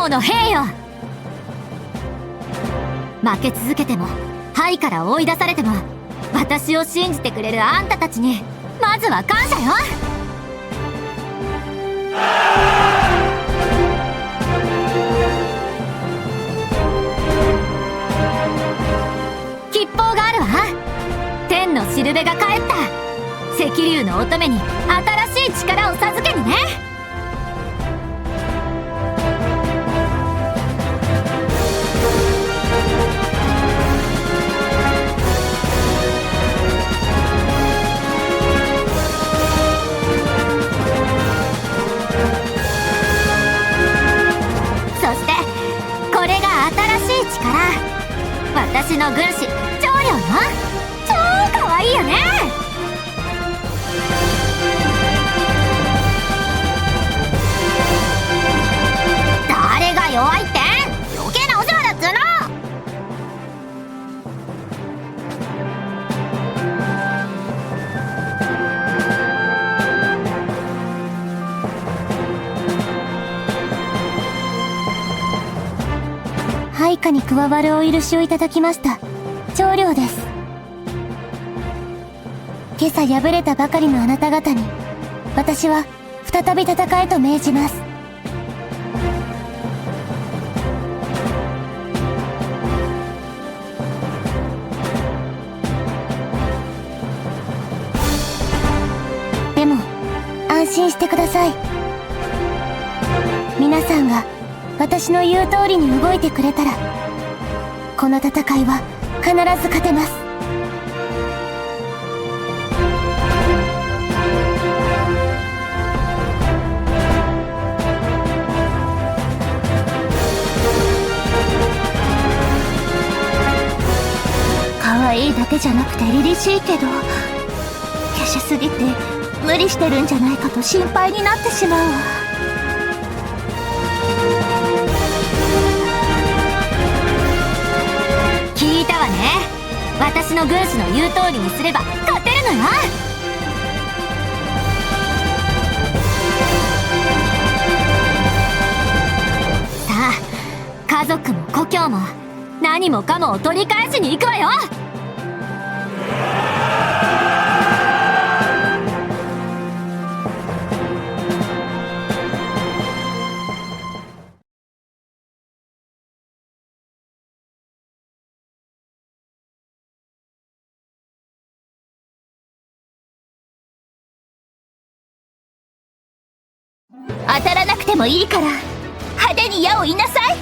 王の兵よ。負け続けても、灰から追い出されても、私を信じてくれるあんたたちにまずは感謝よ。吉報があるわ。天のしるべが帰った。赤竜の乙女に新しい力を授けにね。そしてこれが新しい力、私の軍師長領よ。超かわいいよね。誰が弱いって？余計なお世話だっつうの。配下に加わるお許しをいただきました長領です。今朝敗れたばかりのあなた方に私は再び戦えと命じます。でも安心してください。皆さんが私の言う通りに動いてくれたら、この戦いは必ず勝てます。可愛いだけじゃなくて凛々しいけど、華奢すぎて無理してるんじゃないかと心配になってしまうわ。聞いたわね。私の軍師の言う通りにすれば勝てるのよ。さあ、家族も故郷も何もかもを取り返しに行くわよ。当たらなくてもいいから派手に矢を射なさい。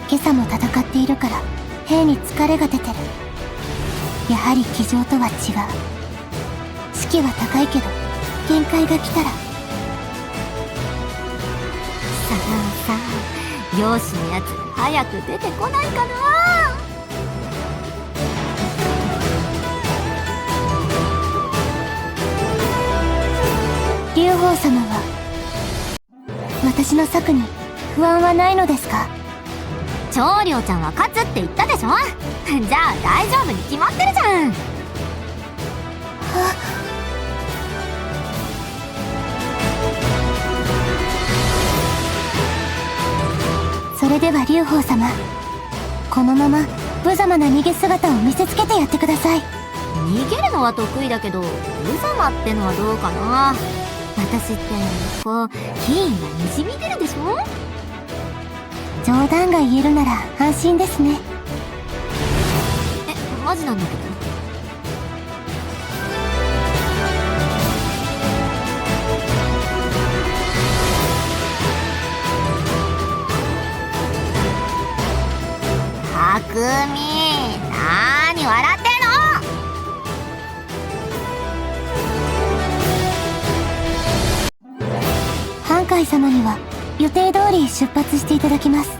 今朝も戦っているから兵に疲れが出てる。やはり騎乗とは違う。士気は高いけど限界が来たら。さあさあ、容姿のやつ早く出てこないかな。劉邦様は私の策に不安はないのですか？長領ちゃんは勝つって言ったでしょ。じゃあ大丈夫に決まってるじゃん。それでは劉邦様、このまま無様な逃げ姿を見せつけてやってください。逃げるのは得意だけど、無様ってのはどうかな。私ってこう品位がにじみ出るでしょ。冗談が言えるなら安心ですね。マジなんだけど。たくみ、なーに笑ってんの。半海様には予定通り出発していただきます。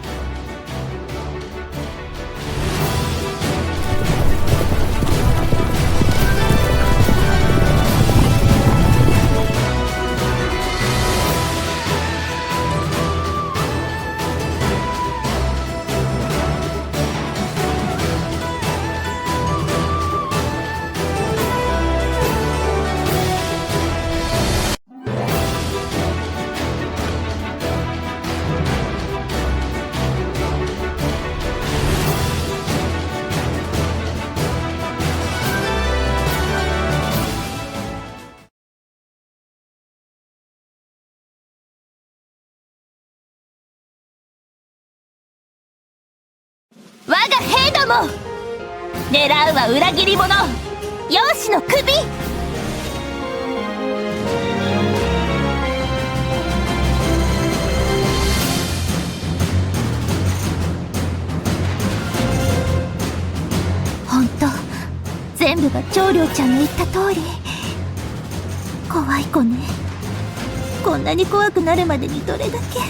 我が兵ども、狙うは裏切り者容姿の首。本当、全部が長領ちゃんの言った通り。怖い子ね。こんなに怖くなるまでにどれだけ。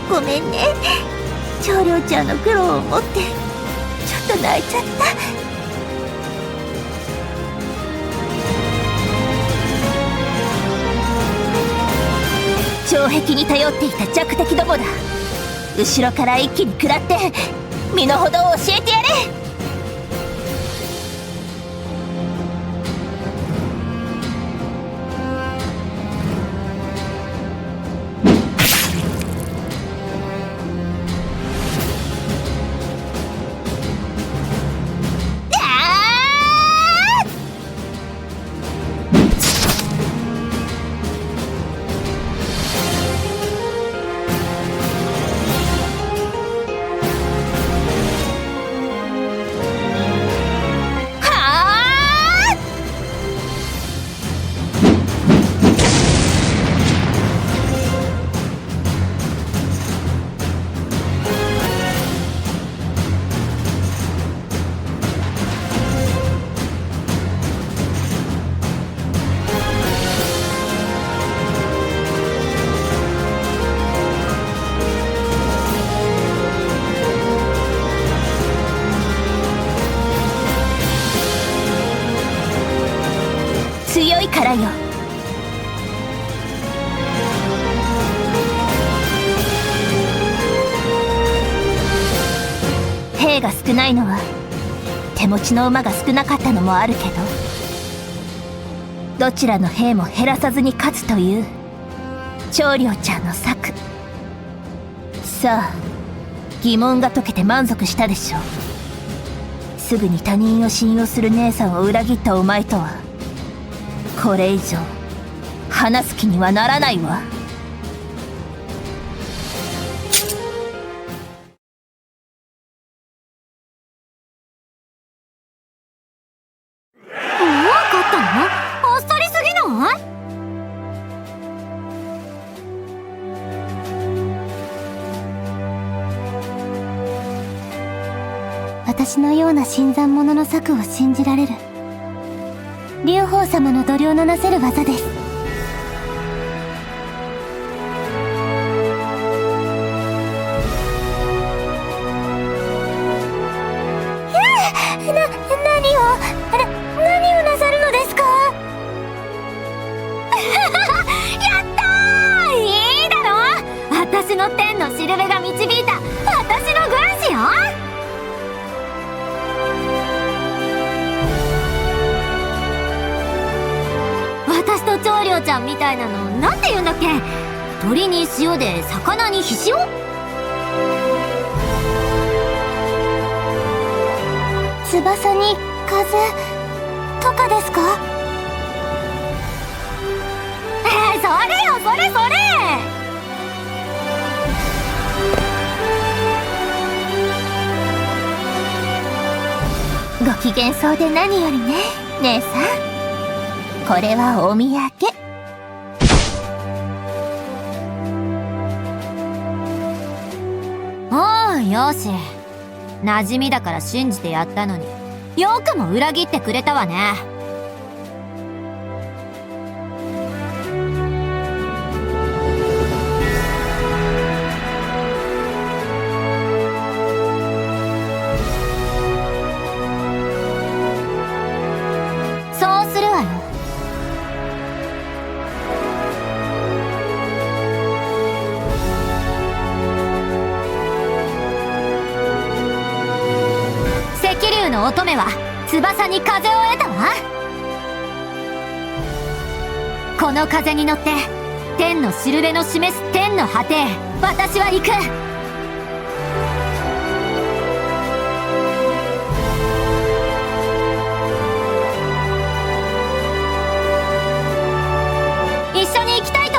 ごめんね。長領ちゃんの苦労を思ってちょっと泣いちゃった。障壁に頼っていた弱敵どもだ。後ろから一気に食らって身の程を教えてやれ。強いからよ。兵が少ないのは手持ちの馬が少なかったのもあるけど、どちらの兵も減らさずに勝つという長領ちゃんの策。さあ、疑問が解けて満足したでしょう。すぐに他人を信用する姉さんを裏切ったお前とはこれ以上話す気にはならないわ。勝ったの？あっさりすぎない？私のような新参者の策を信じられる劉邦様の度量のなせる技です。何をなさるのですか？やったー！いいだろ？私の天のしるべが導いた私の軍師よ。私と長領ちゃんみたいなのなんて言うんだっけ？鳥に塩で魚にひしお？翼に風とかですか？それよ、それそれ！ご機嫌そうで何よりね、姉さん。これはお土産。おう、よし。馴染みだから信じてやったのによくも裏切ってくれたわね。そうするわよ。赤竜の乙女は翼に風を得たわ。この風に乗って天のしるべの示す天の果てへ私は行く。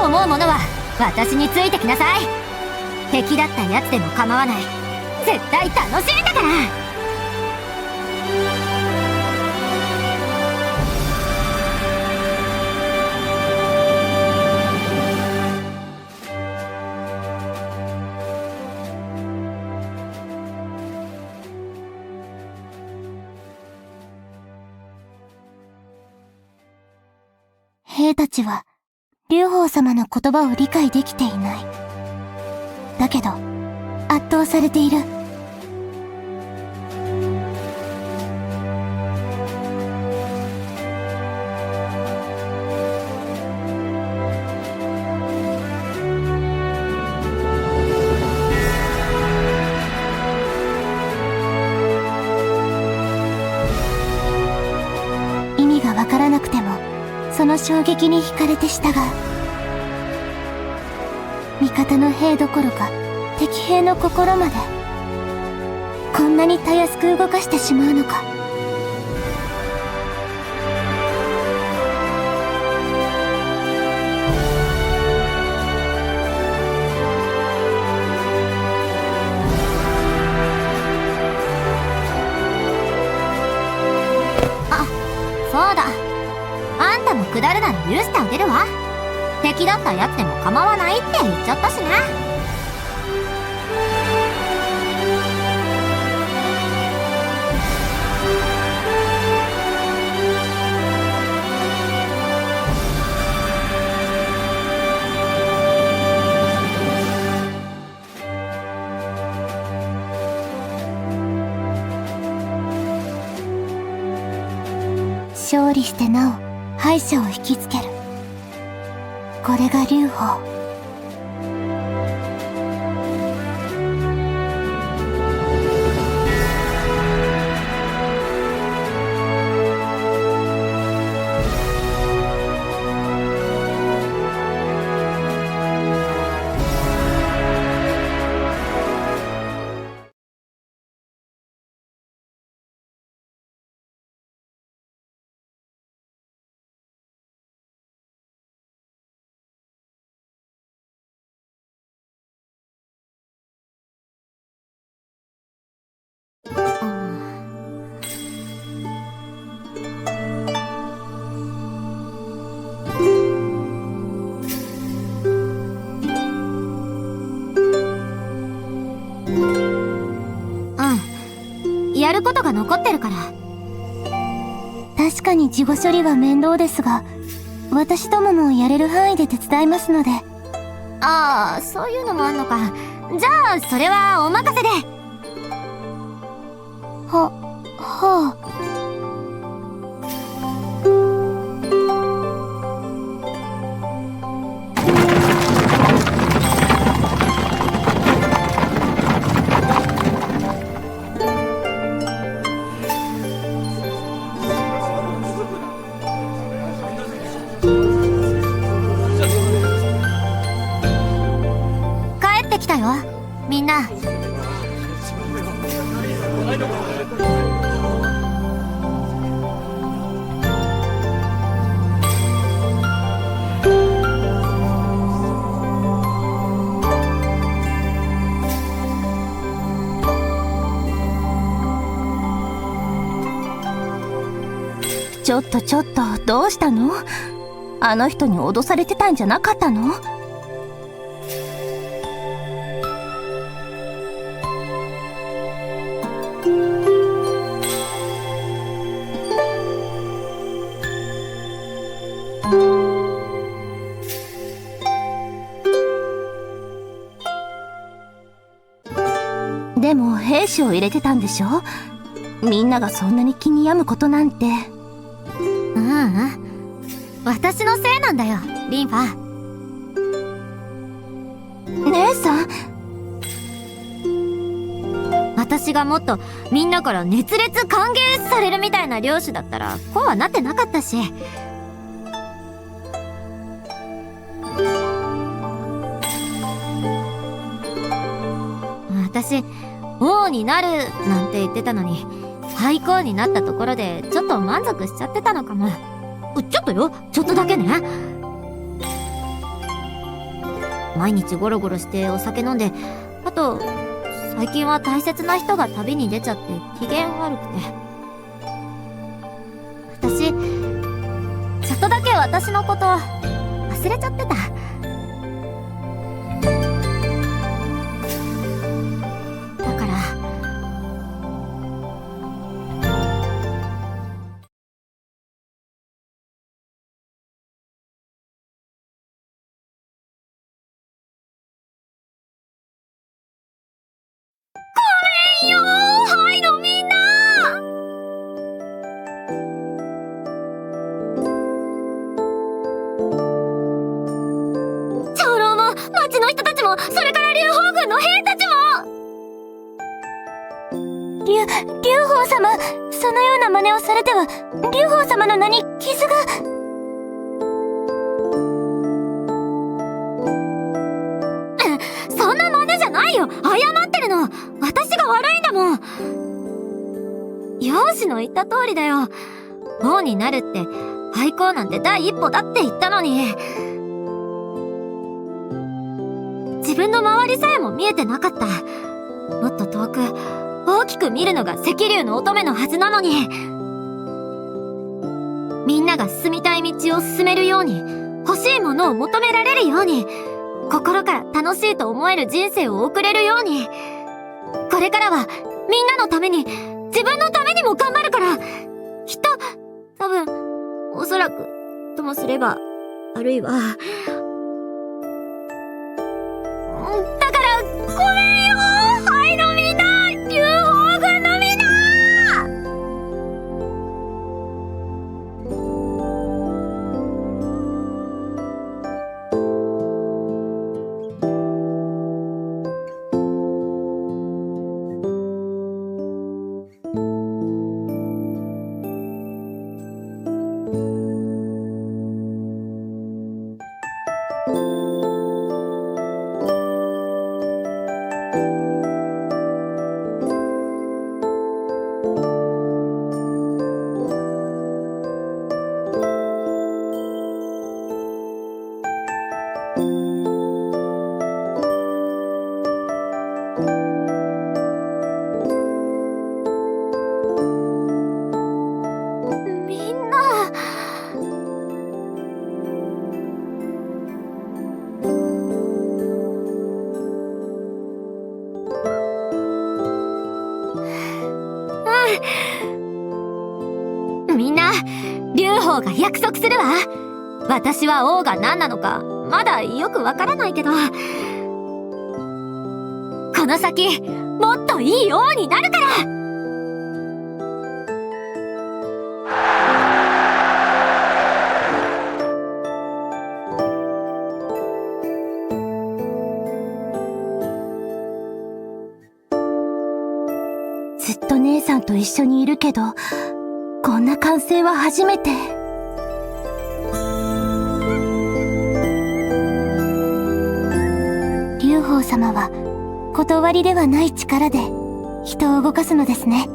思うものは私についてきなさい。敵だったやつでも構わない。絶対楽しいんだから。兵たちは劉邦様の言葉を理解できていない。だけど圧倒されている。意味がわからなくてもその衝撃に惹かれて従う。味方の兵どころか敵兵の心までこんなにたやすく動かしてしまうのか。あ、そうだ。あんたも下るなら許してあげるわ。敵だったやつでも構わないって言っちゃったしね。勝利してなお敗者を引きつける。これが劉邦。やることが残ってるから。確かに事後処理は面倒ですが、私どももやれる範囲で手伝いますので。ああ、そういうのもあんのか。じゃあそれはお任せで。はあ。帰ってきたよ、みんな。ちょっと、どうしたの？あの人に脅されてたんじゃなかったの？でも兵士を入れてたんでしょ？みんながそんなに気に病むことなんて。私のせいなんだよ、リンファ。姉さん。私がもっとみんなから熱烈歓迎されるみたいな領主だったらこうはなってなかったし。私王になるなんて言ってたのに、廃校になったところでちょっと満足しちゃってたのかも。ちょっとよ、ちょっとだけね。毎日ゴロゴロしてお酒飲んで、あと最近は大切な人が旅に出ちゃって機嫌悪くて。私ちょっとだけ私のこと忘れちゃってた。だからはいのみんな。長老も町の人たちも、それから劉邦軍の兵たちも。劉邦様、そのような真似をされては劉邦様の名に傷が。そんな真似じゃないよ。謝ってるの私が悪いんだもん。養子の言った通りだよ。王になるって廃校なんて第一歩だって言ったのに、自分の周りさえも見えてなかった。もっと遠く大きく見るのが赤龍の乙女のはずなのに。みんなが進みたい道を進めるように、欲しいものを求められるように、心から楽しいと思える人生を送れるように。これからはみんなのために、自分のためにも頑張るから。きっと多分、おそらくともすれば、あるいはだからごめんよ、はいのみんな、劉邦軍のみんな。みんな。みんな、劉邦が約束するわ。私は王が何なのかまだよくわからないけど、この先もっといい王になるから。ずっと姉さんと一緒にいるけど、こんな歓声は初めて。劉邦様は断りではない力で人を動かすのですね。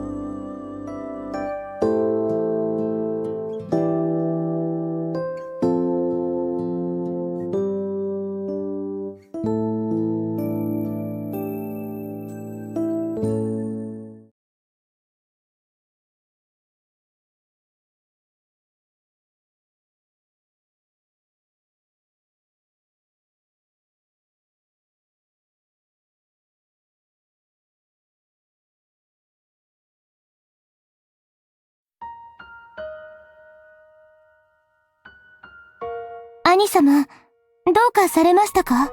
兄様、どうかされましたか？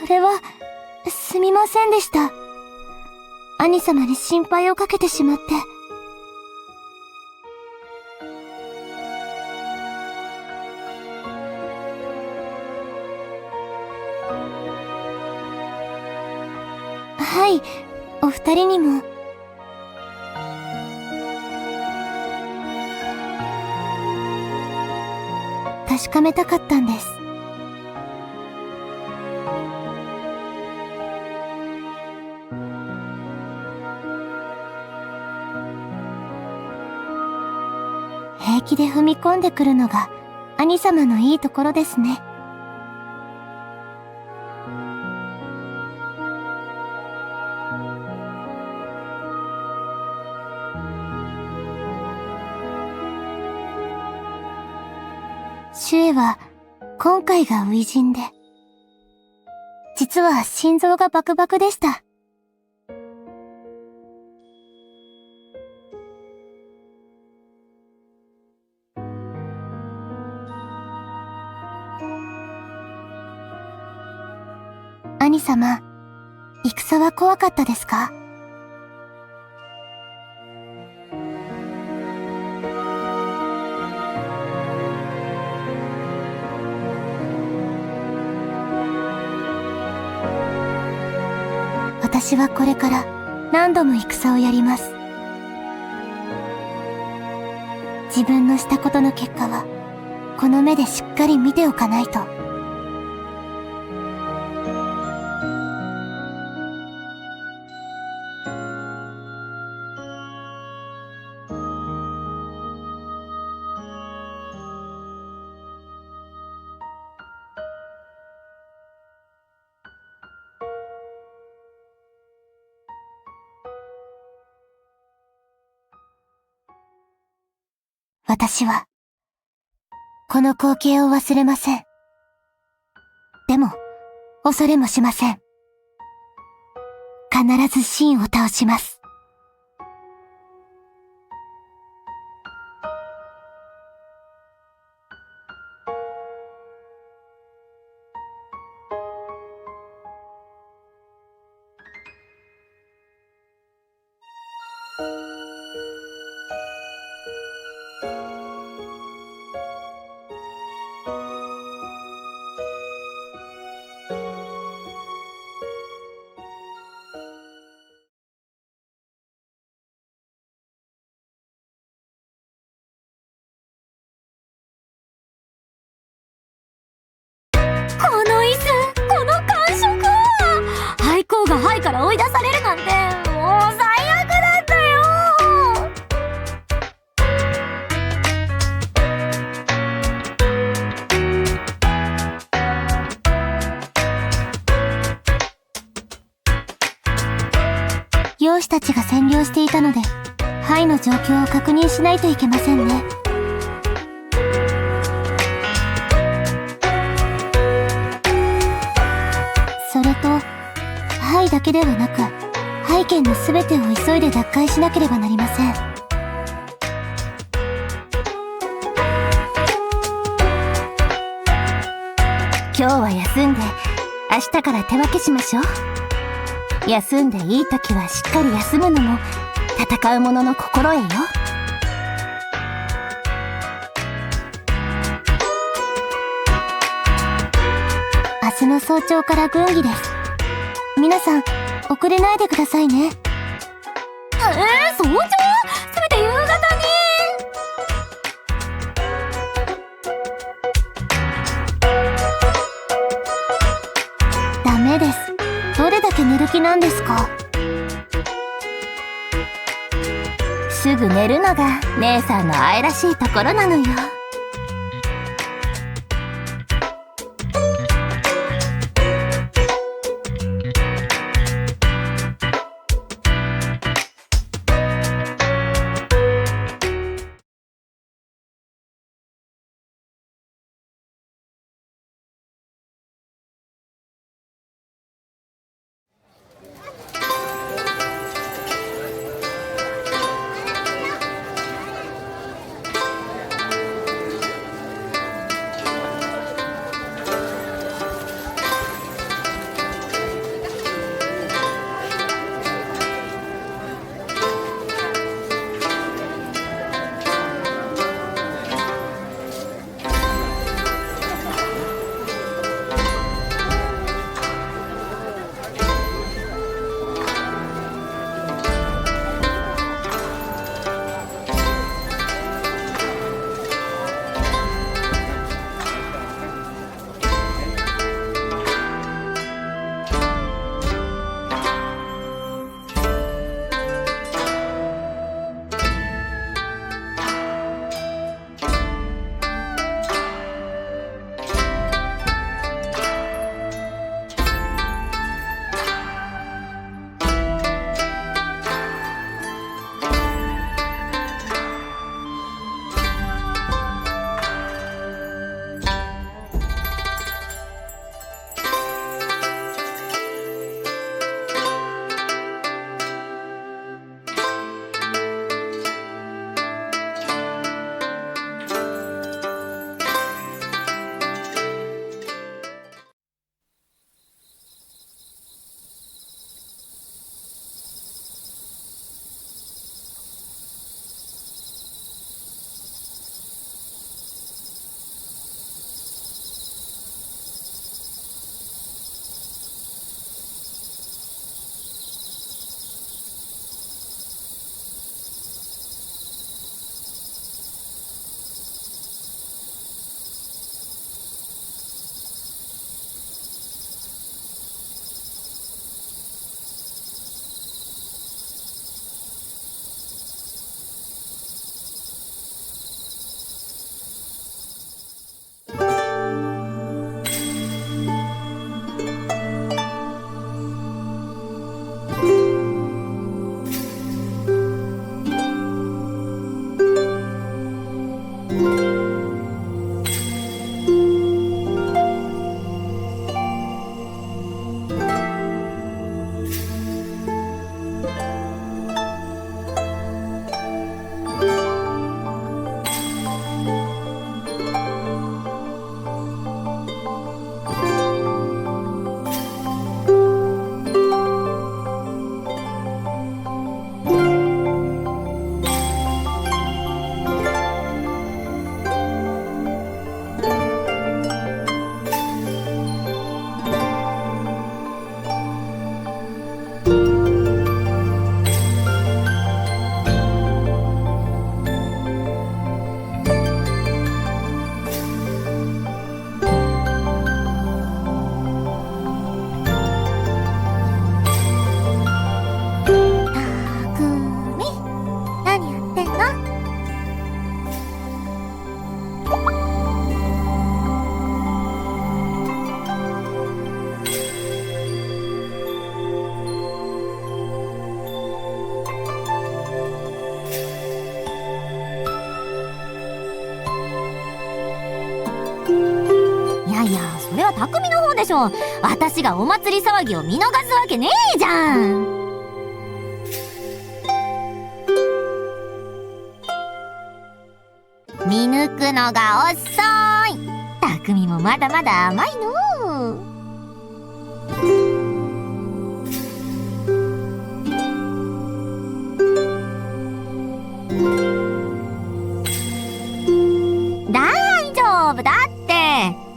それは、すみませんでした。兄様に心配をかけてしまって。はい、お二人にも。確かめたかったんです。平気で踏み込んでくるのが兄様のいいところですね。シュエは今回が初陣で、実は心臓がバクバクでした。兄様、戦は怖かったですか？私はこれから何度も戦をやります。自分のしたことの結果はこの目でしっかり見ておかないと。私はこの光景を忘れません。でも恐れもしません。必ず秦を倒します。この椅子、この感触は、廃校が廃から追い出されるなんて、もう最悪だったよ。養子たちが占領していたので、廃の状況を確認しないといけませんね。それと、廃だけではなく、廃県のすべてを急いで奪回しなければなりません。今日は休んで、明日から手分けしましょう。休んでいい時はしっかり休むのも、戦う者の心得よ。明日の早朝から軍議です。皆さん、遅れないでくださいね。早朝？せめて夕方に。ダメです。どれだけ寝る気なんですか？すぐ寝るのが姉さんの愛らしいところなのよ。何やってんの？いやいや、それは匠の方でしょ。私がお祭り騒ぎを見逃すわけねえじゃん。見抜くのが遅い。匠もまだまだ甘いのう。大丈夫だって。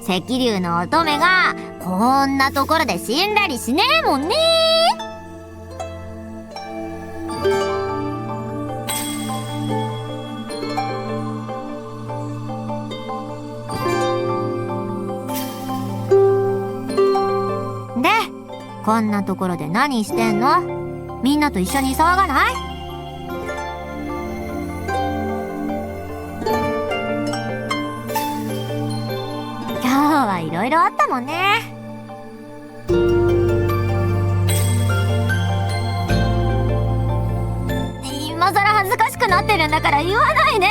赤龍の乙女がこんなところで死んだりしねえもんね。で、こんなところで何してんの？みんなと一緒に騒がない？今日はいろいろあったもんね。今さら恥ずかしくなってるんだから言わないで。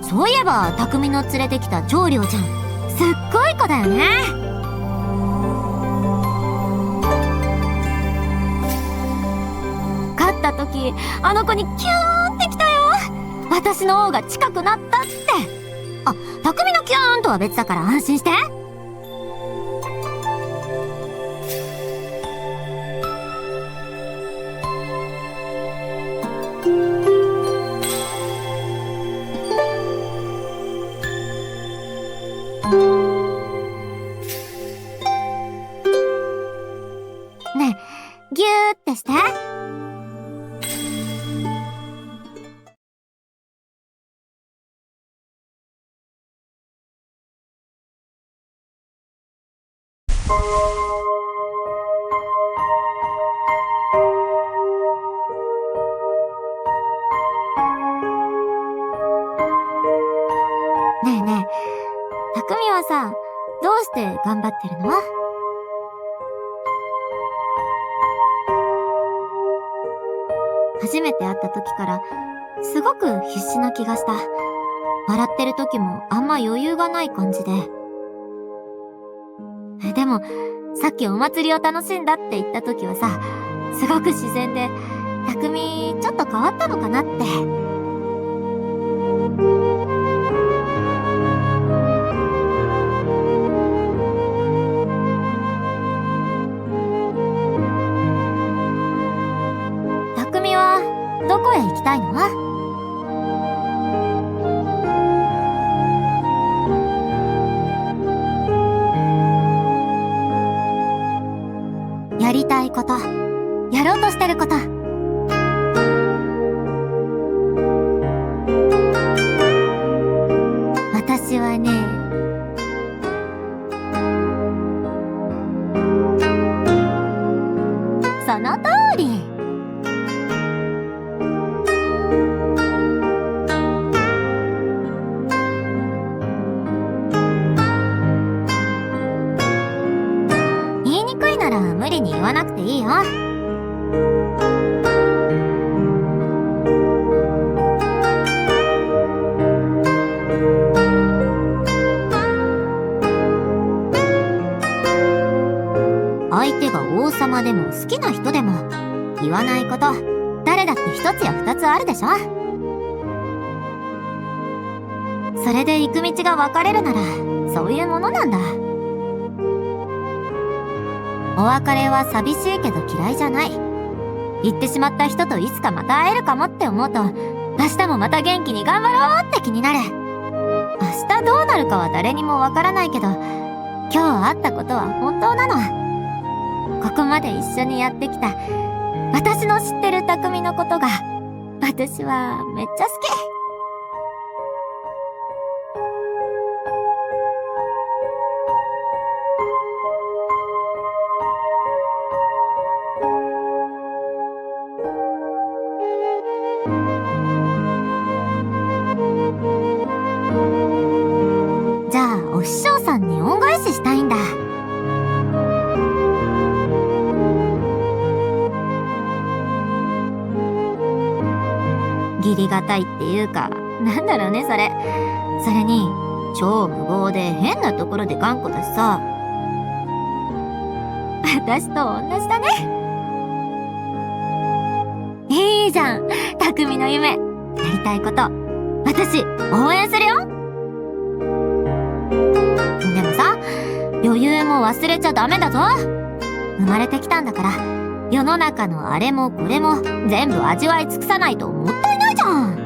そういえば匠の連れてきた長良ちゃん、すっごい子だよね。勝った時あの子にキューンってきたよ。私の王が近くなったって。あ、匠のキューンとは別だから安心して。ねえ、ギューってして。ねえねえ、匠はさ、どうして頑張ってるの？初めて会った時からすごく必死な気がした。笑ってる時もあんま余裕がない感じで。でもさっきお祭りを楽しんだって言った時はさ、すごく自然で、匠ちょっと変わったのかなって。匠はどこへ行きたいの？やりたいこと、やろうとしてること。私はね、その通り。好きな人でも言わないこと誰だって一つや二つあるでしょ。それで行く道が分かれるならそういうものなんだ。お別れは寂しいけど嫌いじゃない。言ってしまった人といつかまた会えるかもって思うと、明日もまた元気に頑張ろうって気になる。明日どうなるかは誰にもわからないけど、今日あったことは本当なの。ここまで一緒にやってきた私の知ってる匠のことが私はめっちゃ好き。じゃあお師匠さんに恩返ししたいんだ。義理がたいっていうか、なんだろうねそれ。それに超無謀で変なところで頑固だしさ。私と同じだね。いいじゃん、匠の夢。やりたいこと私応援するよ。でもさ、余裕も忘れちゃダメだぞ。生まれてきたんだから世の中のあれもこれも全部味わい尽くさないともったいないじゃん。